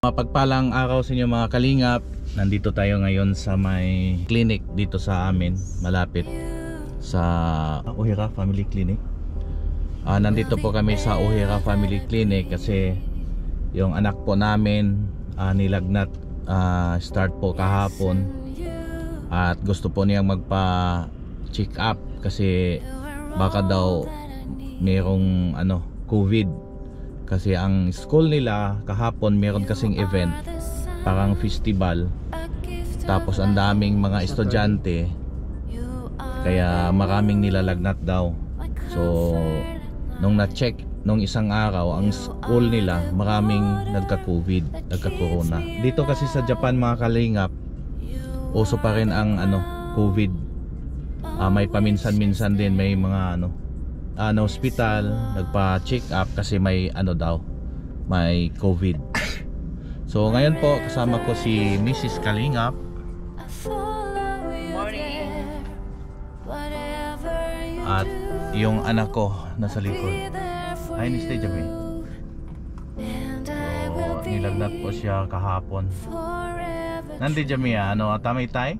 Mapagpalang araw sa inyo mga kalingap. Nandito tayo ngayon sa may clinic dito sa amin, malapit sa Ohira Family Clinic. Nandito po kami sa Ohira Family Clinic kasi yung anak po namin nilagnat start po kahapon at gusto po niyang magpa-check up kasi baka daw merong COVID. Kasi ang school nila kahapon meron kasing event, parang festival. Tapos ang daming mga estudyante, kaya maraming nilalagnat daw. So nung na-check nung isang araw, ang school nila maraming nagka-COVID, nagka-corona. Dito kasi sa Japan mga kalingap, uso pa rin ang COVID. May paminsan-minsan din may mga hospital nagpa-check up kasi may may COVID. So ngayon po kasama ko si Mrs. Kalingap. Morning. At yung anak ko nasa likod. Hi, ni Stay Jami. So nilagnat po siya kahapon. Nandi Jami tamay tay?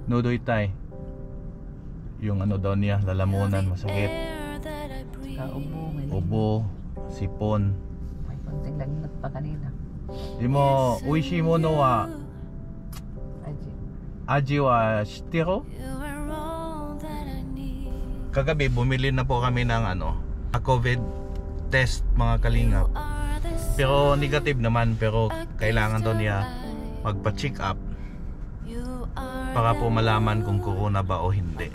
Nudoy tay. Yung daw niya, lalamunan, masakit. Ubo, sipon. May konting lagnat pa kanina. Di mo, uishi mo no wa aji wa shitero? Kagabi, bumili na po kami ng COVID test mga kalingap. Pero negative naman, pero kailangan daw niya magpa-check up para po malaman kung corona ba o hindi.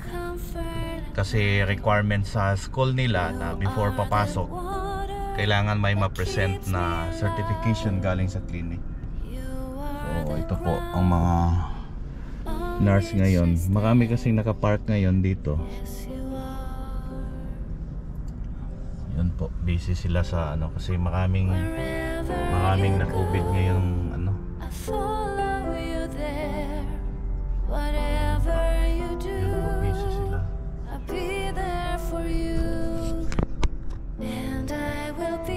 Kasi requirement sa school nila na before papasok, kailangan may ma-present na certification galing sa clinic. So ito po ang mga nurse ngayon. Marami kasing nakapark ngayon dito. Yan po, busy sila sa kasi maraming na COVID ngayong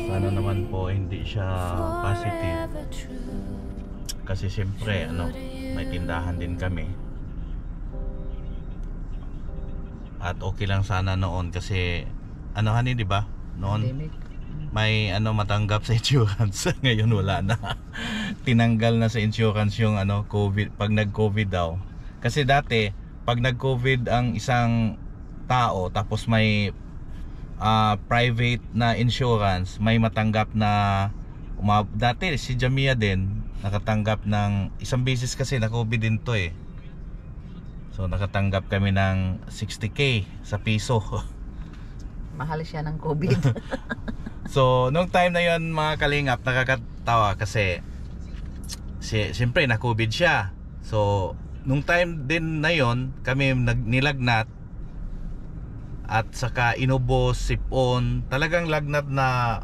sana naman po hindi siya positive kasi siyempre may tindahan din kami at okay lang sana noon kasi di ba noon may matanggap sa insurance. Ngayon wala na. Tinanggal na sa insurance yung COVID pag nag-COVID daw. Kasi dati pag nag-COVID ang isang tao tapos may private na insurance, may matanggap na dati si Jamia din nakatanggap ng isang beses kasi na COVID din to so nakatanggap kami ng 60K sa piso. Mahal siya ng COVID. So nung time na yon mga kalingap, nakakatawa kasi siyempre na COVID siya. So nung time din na yon kami nilagnat at saka inubo, sipon, talagang lagnat na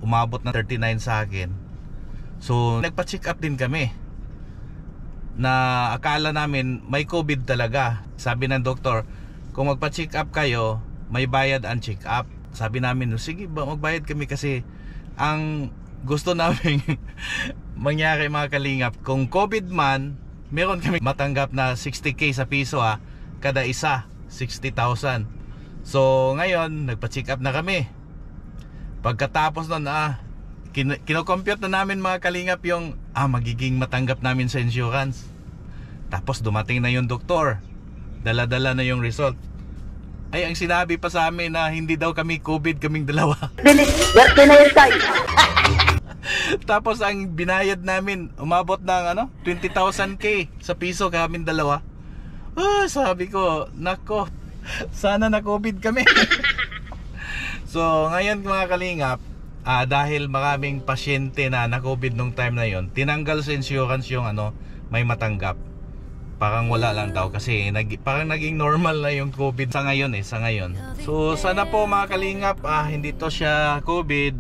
umabot na 39 sa akin. So nagpa-check up din kami na akala namin may COVID talaga. Sabi ng doktor, kung magpa-check up kayo, may bayad ang check up. Sabi namin, sige magbayad kami kasi ang gusto namin mangyari mga kalingap, kung COVID man, meron kami matanggap na 60K sa piso kada isa, 60,000. So ngayon nagpa-check up na kami. Pagkatapos nun kino-compute na namin mga kalingap yung magiging matanggap namin sa insurance. Tapos dumating na yung doktor, dala-dala na yung result. Ay ang sinabi pa sa amin na hindi daw kami COVID, kaming dalawa. Tapos ang binayad namin umabot ng 20,000K sa piso kaming dalawa. Sabi ko, nako, sana na COVID kami. So ngayon mga kalingap, dahil maraming pasyente na COVID nung time na yon, tinanggal sa insurance yung may matanggap. Parang wala lang daw kasi parang naging normal na yung COVID sa ngayon sa ngayon. So sana po mga kalingap, hindi to siya COVID.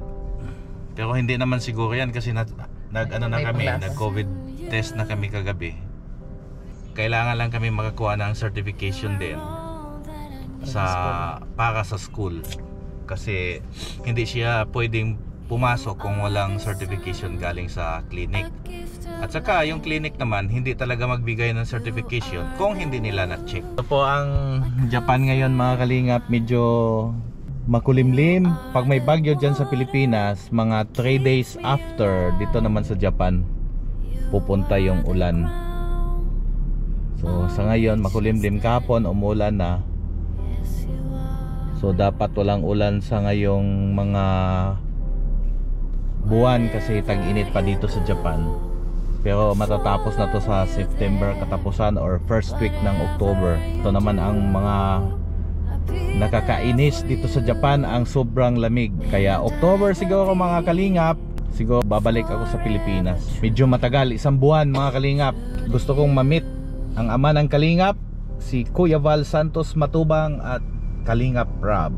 Pero hindi naman siguro yan kasi nag-COVID test na kami kagabi. Kailangan lang kami makakuha ng certification din para sa school. Kasi hindi siya pwedeng pumasok kung walang certification galing sa clinic. At saka yung clinic naman hindi talaga magbigay ng certification kung hindi nila na-check. Ito po ang Japan ngayon mga kalingap, medyo makulimlim. Pag may bagyo dyan sa Pilipinas, mga 3 days after, dito naman sa Japan pupunta yung ulan. So sa ngayon makulimlim, kahapon umulan na. So dapat walang ulan sa ngayong mga buwan kasi tag-init pa dito sa Japan. Pero matatapos na to sa September katapusan or first week ng October. Ito naman ang mga nakakainis dito sa Japan, ang sobrang lamig. Kaya October siguro mga kalingap, siguro babalik ako sa Pilipinas. Medyo matagal, 1 buwan mga kalingap. Gusto kong ma-meet ang ama ng kalingap, si Kuya Val Santos Matubang at Kalingap Rob.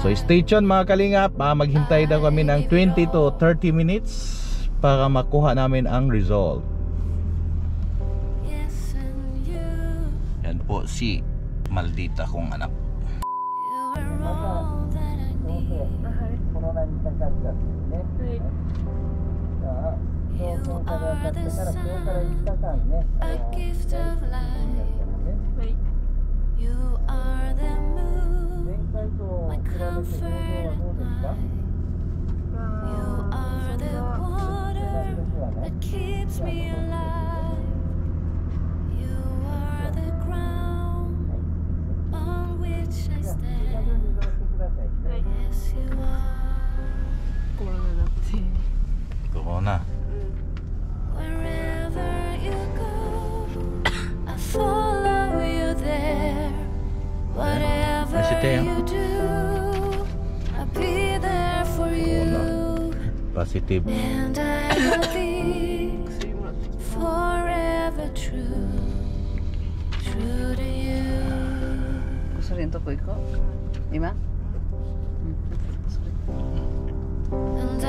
So stay tuned mga kalingap, maghintay daw kami ng 20 to 30 minutes para makuha namin ang result. Yan po si Maldita kong anak. You are the moon, my comfort at night. You are the water that keeps me alive. You are the ground on which I stand. Yes, you are. Corona. Wherever you go, I follow you there. Whatever you do, I'll be there for you. Positive. And I will be forever true, true to you. Gusto rin to ko iko? Ima? And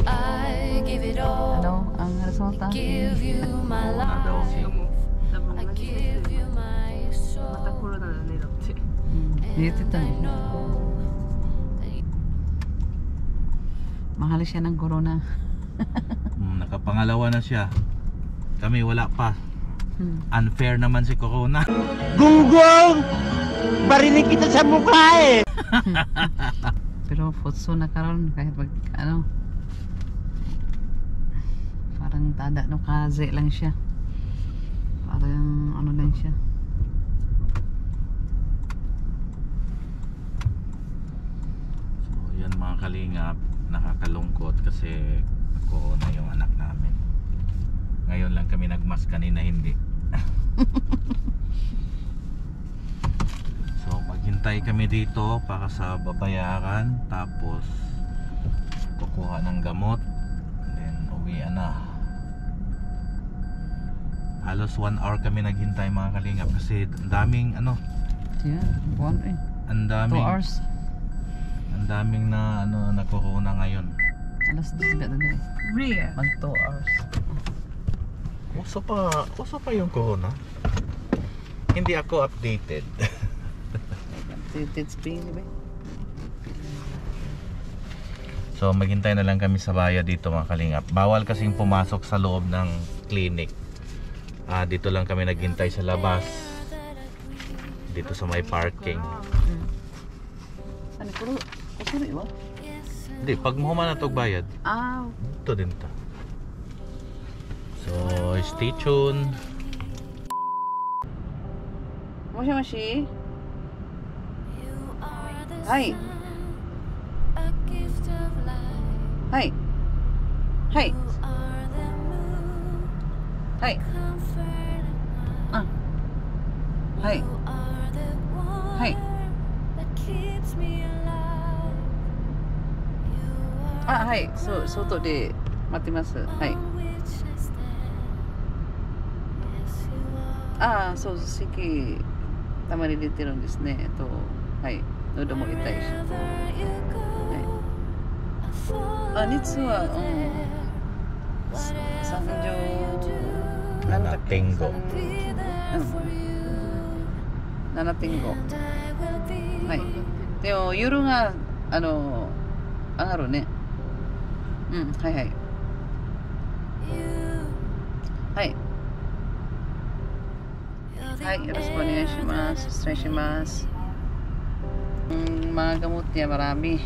I give it all. Ano ang resulta? Give you my life. I give you my soul. Dito ito. Mahal siya ng corona. Nakapangalawa na siya. Kami wala pa. Unfair naman si Corona. Gunggong! Barinig kita sa mukha eh! Pero futso na karon kahit pag ano, parang tada no, kaze lang siya. Parang ano lang siya. So yan mga kalingap, nakakalungkot kasi Corona yung anak namin. Ngayon lang kami nagmas, kanina hindi. So maghintay kami dito para sa babayaran, tapos kukuha ng gamot, then uwian na. Halos 1 hour kami naghintay mga kalingap kasi ang daming ano, Yeah, buwan eh. ang 2 daming hours. ang daming na ano na Corona ngayon. Alas 10 ba na mag 2 hours. Uso pa yung Corona. Hindi ako updated. It's being ba? So maghintay na lang kami sa bayad dito mga kalingap. Bawal kasing pumasok sa loob ng clinic. Dito lang kami naghintay sa labas. Dito sa may parking. Ano puro? Kusuri ba? Hindi, pag mahuman na itong bayad, Ah, ito din ta. So stay tuned. moshi. Hai. Hai. Hai. Hai. Ah. Hai. Hai. Ah, hai. Soto de matimasu. Hai. Ah, so siki tamari ditiru desu ne. Hai. Nodo mo itai shi. Hai. Ah, nitsu wa 7.5 7.5はい。でも夜が ang aro ne. Hai hai. Hai. Hai, yoroshiku onegai shimasu. Stress shimasu. Mga gamot niya marami.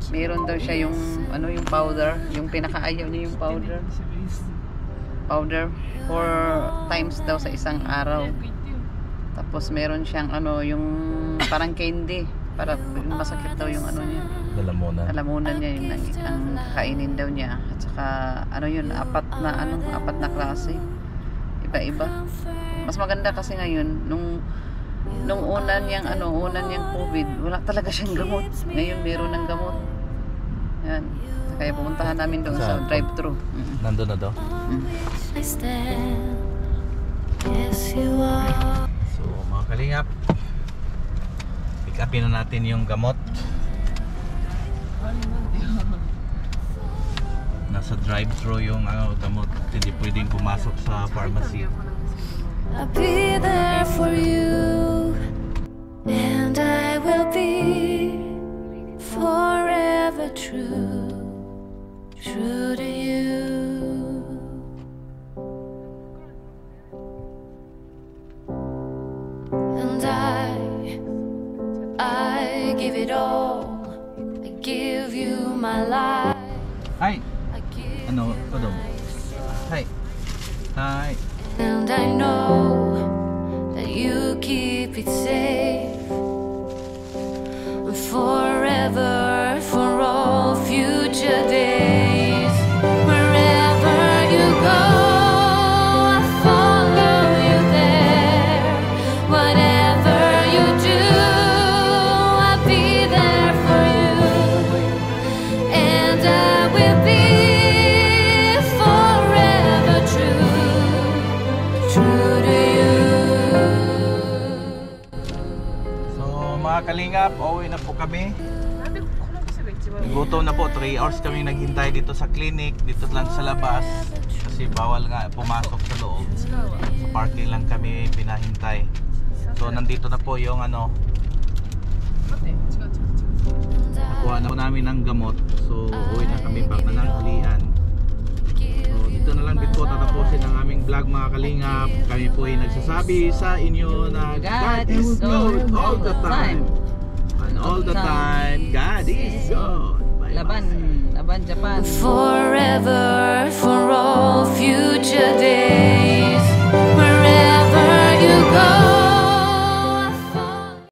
Meron daw siya yung ano yung powder, yung pinakaayaw niya yung powder. Powder 4 times daw sa isang araw. Tapos meron siyang ano yung parang candy para masakit daw yung ano niya. Lalamunan niya yung ang kakainin daw niya. At saka ano yun, apat na klase. Iba-iba. Mas maganda kasi ngayon nung una niyang COVID, wala talaga siyang gamot. Ngayon meron ng gamot. Yan. Kaya pumuntahan namin doon sa drive-thru. Nandun na daw? So mga kalingap, pick upin na natin yung gamot. Nasa drive-thru yung gamot. Hindi pwedeng pumasok sa pharmacy. I'll be there for you, and I will be forever true, true to you. And I give it all. I give you my life. Hi! Ano? Kodong? Hi! Hi! And I know that you keep it safe forever, for all future days. Wherever you go, I follow you there. Whatever you do, I'll be there for you. And I will be forever true, true to you. So mga kalingap, uuwi na po kami. Gutom na po, 3 hours kami naghintay dito sa clinic, dito lang sa labas. Kasi bawal nga pumasok sa loob. Sa parking lang kami pinahintay. So nandito na po yung nakuha na po namin ng gamot. So uuwi na kami pa pananghalian. So dito na lang din po tatapusin ang aming vlog mga kalingap. Kami po ay nagsasabi sa inyo na God is good all the time. And all the time, God is good. Laban Japan. Forever, forever.